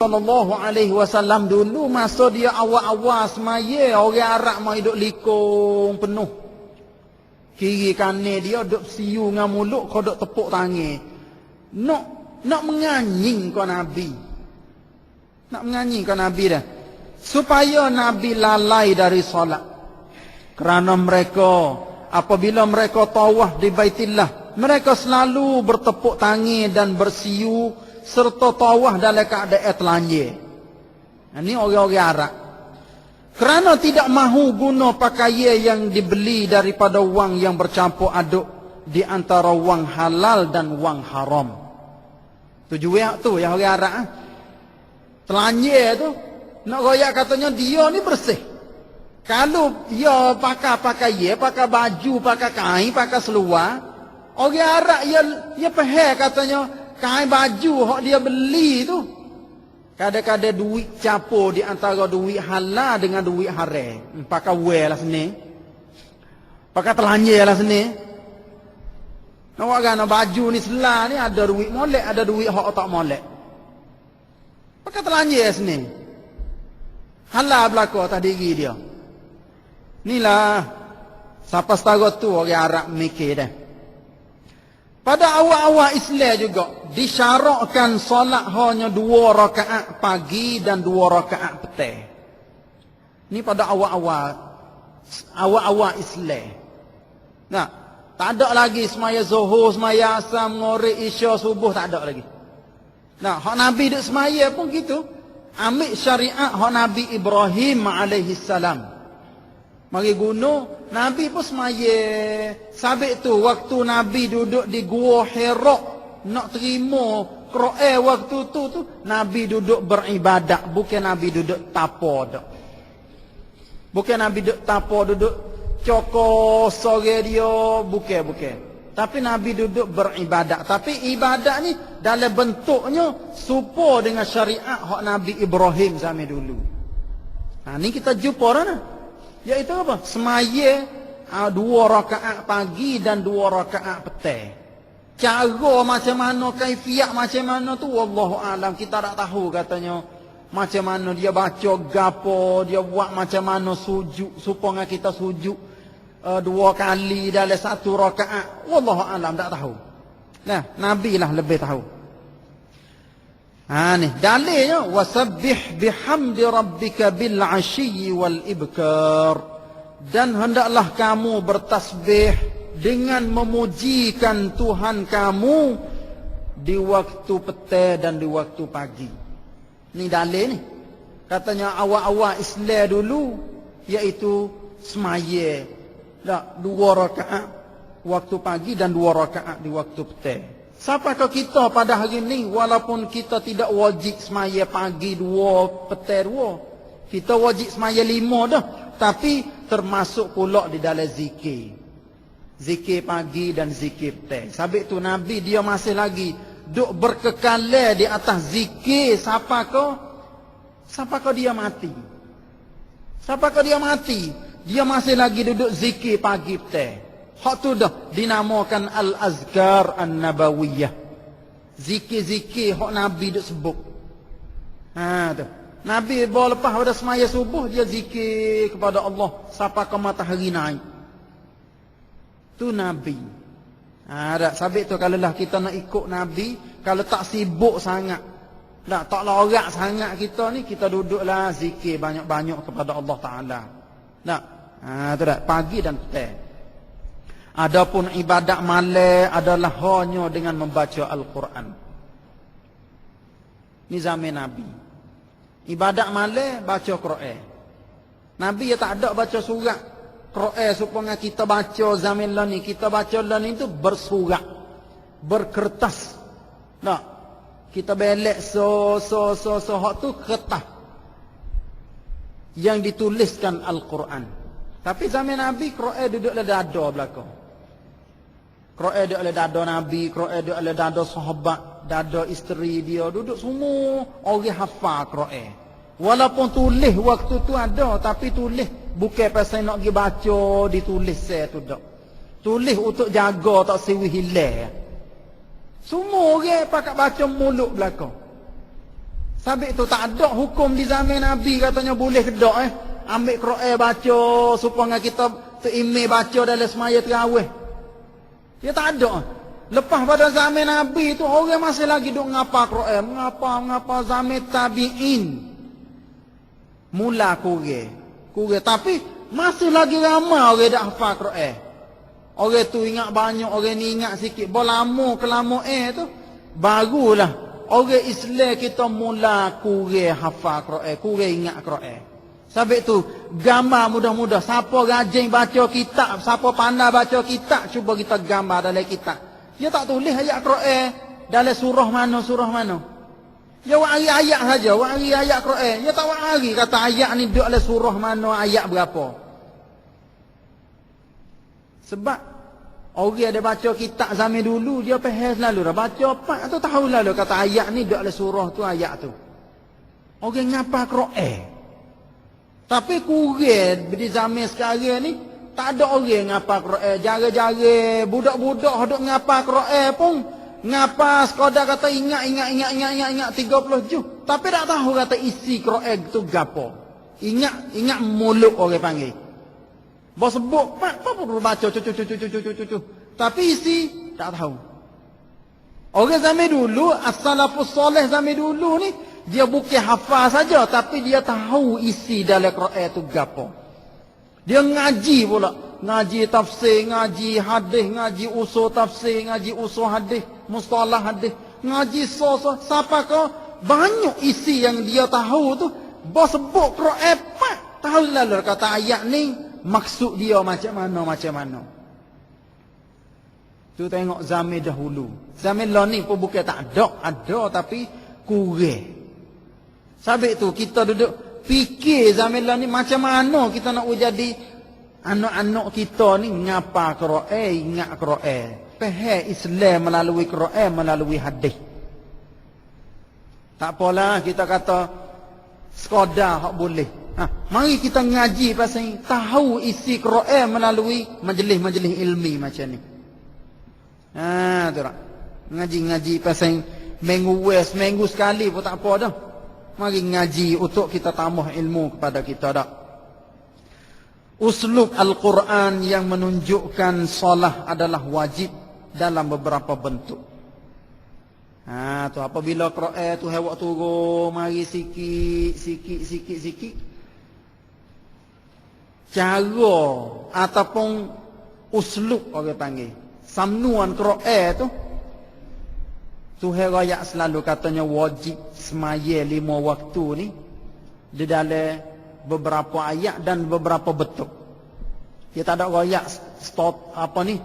SAW dulu masa dia awal-awal semaya, orang Arab mau hidup likung penuh. Kiri kanan dia duk siu dengan mulut, kau duk tepuk tangan. Nak menganying kau Nabi. Nak menganying kau Nabi dah. Supaya Nabi lalai dari solat. Kerana mereka, apabila mereka tawaf di Baitillah, mereka selalu bertepuk tangan dan bersiu serta tawaf dalam keadaan telanjang. Ini orang-orang Arab. Kerana tidak mahu guna pakaian yang dibeli daripada wang yang bercampur aduk di antara wang halal dan wang haram. Tujuan tu yang orang Arab. Telanjang tu, nak royak katanya dia ni bersih. Kalau dia pakai pakaian, pakai baju, pakai kain, pakai seluar, orang Arab dia faham katanya kain baju hak dia beli tu kadang-kadang duit campur di antara duit halal dengan duit haram. Pakai wear lah sini. Pakai telanjang lah sini. Nampak kan baju ni selah ni ada duit molek, ada duit hak tak molek. Pakai telanjang sini. Halal belaka atas diri dia. Inilah siapa setara tu orang Arab mikir dah. Pada awal-awal Islam juga disyarakkan solat hanya 2 rakaat pagi dan 2 rakaat petang. Ini pada awal-awal Islam. Nah, tak ada lagi semaya zuhur, semaya asar, maghrib, isya, subuh, tak ada lagi. Nah, hak Nabi duk semaya pun gitu. Ambil syariat hak Nabi Ibrahim alaihi salam. Mari guna, Nabi pun semaya. Sabit tu, waktu Nabi duduk di Gua Hira, nak terima Quran waktu tu, Nabi duduk beribadat. Bukan Nabi duduk tapo dak. Bukan Nabi duduk tapo, duduk cokor sore dia. Bukan. Tapi Nabi duduk beribadat. Tapi ibadat ni dalam bentuknya serupa dengan syariat hak Nabi Ibrahim zaman dulu. Nah, ni kita jumpa dah. Iaitu apa? Semaya 2 rakaat pagi dan 2 rakaat petang. Cara macam mana, kaifiat macam mana tu wallahu alam, kita tak tahu katanya. Macam mana dia baca gapo, dia buat macam mana sujud supaya kita sujud 2 kali dalam 1 rakaat. Wallahu alam, tak tahu. Nah, Nabi lah lebih tahu. Ni dalilnya wasabbih bihamdi rabbika bil ashyi wal ibkar, dan hendaklah kamu bertasbih dengan memujikan Tuhan kamu di waktu petang dan di waktu pagi. Ni dalil ni. Katanya awal-awal Islam dulu iaitu semaya 2 rakaat waktu pagi dan 2 rakaat di waktu petang. Siapakah kita pada hari ini, walaupun kita tidak wajib semaya pagi 2, petang 2. Kita wajib semaya 5 dah. Tapi termasuk pula di dalam zikir. Zikir pagi dan zikir petang. Sabit tu Nabi dia masih lagi duk berkekalan di atas zikir. Siapakah dia mati? Siapakah dia mati? Dia masih lagi duduk zikir pagi petang. Hak tu dah dinamakan al-azkar an-nabawiyah. Zikir-zikir hak Nabi duk sebut. Tu. Nabi bawa lepas pada semaya subuh dia zikir kepada Allah sampai ke matahari naik. Tu Nabi. Tak sabit tu kalau lah kita nak ikut Nabi, kalau tak sibuk sangat, tak lorak sangat kita ni, kita duduklah zikir banyak-banyak kepada Allah Taala. Tu dah pagi dan petang. Adapun ibadat malam adalah hanya dengan membaca Al-Quran. Ini zaman Nabi. Ibadat malam baca Quran. Nabi ya tak ada baca surat Quran supaya kita baca zaman lah ni. Kita baca lah ni tu bersurat, berkertas. Kita belek hak tu kertas yang dituliskan Al-Quran. Tapi zaman Nabi Quran duduk dalam dada belakang. Quran duduk dalam dada Nabi, Quran duduk dalam dada sahabat, dada isteri dia, duduk semua orang hafal Quran. Walaupun tulis waktu tu ada, tapi tulis bukan pasal nak pergi baca, ditulis saya tu tak. Tulis untuk jaga tak siwi hilang. Semua orang pakai baca mulut belakang. Sabit tu tak ada hukum di zaman Nabi katanya boleh kedak ambil Quran baca supaya kita terimeh baca dalam semaya tarawih. Ya tak ada. Lepas pada zaman Nabi tu orang masih lagi duk ngapa Quran, ngapa zaman tabi'in. Mula kurang tapi masih lagi ramai orang dak hafal Quran. Orang tu ingat banyak, orang ni ingat sikit. Berlama kelama tu barulah orang Islam kita mula kurang hafal Quran, kurang ingat Quran. Sebab tu gambar mudah-mudah. Siapa rajin baca kitab, siapa pandai baca kitab, cuba kita gambar dalam kitab. Dia tak tulis ayat Quran dalam surah mana. Dia wari ayat saja, wari ayat Quran. Dia tak wari kata ayat ni duduk dalam surah mana, ayat berapa. Sebab orang ada baca kitab zaman dulu, dia faham selalu dah. Baca apa atau tahu lalu kata ayat ni duduk dalam surah tu, ayat tu. Orang ngapa Quran. Tapi kurang di zaman sekarang ni, tak ada orang ngapa Quran. Jara-jara budak-budak duk ngapa Quran pun ngapa sekadar kata ingat 30 juz. Tapi tak tahu kata isi Quran tu gapo. Ingat mulut orang panggil. Bos sebut apa perlu baca cucu. Tapi isi tak tahu. Orang zaman dulu, as-salafus soleh zaman dulu ni, dia bukan hafal saja tapi dia tahu isi dalam Quran tu gapo. Dia ngaji pula, ngaji tafsir, ngaji hadis, ngaji usul tafsir, ngaji usul hadis, mustalah hadis, ngaji siapa kau banyak isi yang dia tahu tu. Bos sebut Quran pak tahu lalu kata ayat ni maksud dia macam mana. Tu tengok zaman dahulu. Zaman lah ni pun bukan tak ada tapi kurang. Sebab tu kita duduk fikir zaman lah ni macam mana kita nak jadi anak-anak kita ni ngapa Quran, ingat Quran. Faham Islam melalui Quran, melalui hadis. Tak apalah kita kata sekadar hak boleh. Mari kita ngaji pasal tahu isi Quran melalui majlis-majlis ilmi macam ni. Tu tak. Ngaji pasal minggu sekali pun tak apa dah. Mari ngaji untuk kita tambah ilmu kepada kita dah. Uslub Al-Quran yang menunjukkan solah adalah wajib dalam beberapa bentuk. Tu apabila Quran tu hewak turun, mari sikit. Cara ataupun uslub orang panggil. Samnuan Quran tu raya selalu katanya wajib semaya 5 waktu ni di dalam beberapa ayat dan beberapa bentuk. Dia tak ada raya stop apa ni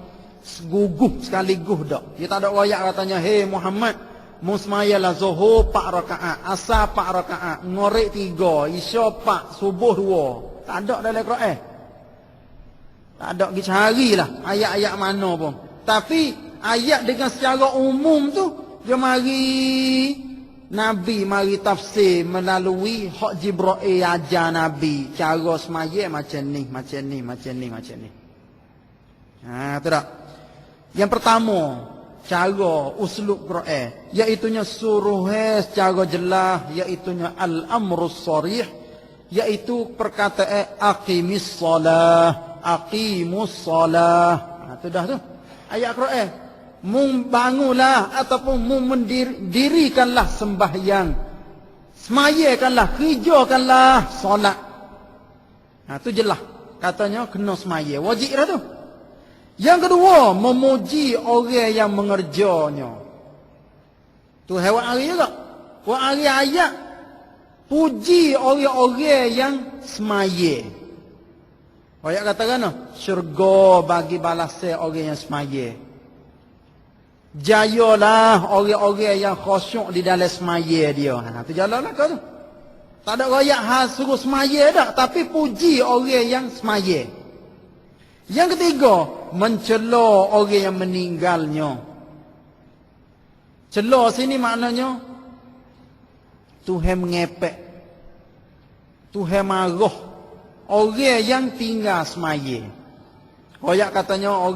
gugup sekaligus dak. Dia tak ada raya katanya hey Muhammad musmayalah zuhur 4 rakaat, asar 4 rakaat, ngorek 3, isya 4, subuh 2. Tak ada dalam Quran. Tak ada pergi carilah ayat-ayat mana pun. Tapi ayat dengan secara umum tu dia Nabi mari tafsir melalui hak Jibril ajar Nabi cara semaya macam ni. Tu tak. Yang pertama, cara uslub Quran, iaitunya suruh secara jelas, iaitunya al-amrus sharih, iaitu perkataan aqimis salah. Tu dah tu. Ayat Quran. Bangunlah ataupun mendirikanlah sembahyang. Semayakanlah, kerjakanlah solat. Tu jelas. Katanya kena semaya. Wajib dah tu. Yang kedua, memuji orang yang mengerjanya. Tu hewan hari juga. Hari ayat. Puji orang-orang yang semaya. Ayat katakan syurga bagi balasan orang yang semaya. Jayalah orang-orang yang khusyuk di dalam semaya dia. Tu jalanlah kau tu. Tak ada rakyat suruh semaya dah, tapi puji orang yang semaya. Yang ketiga, mencela orang yang meninggalnya. Cela sini maknanya Tuhan mengepek, Tuhan marah orang yang tinggal semaya. Rakyat katanya orang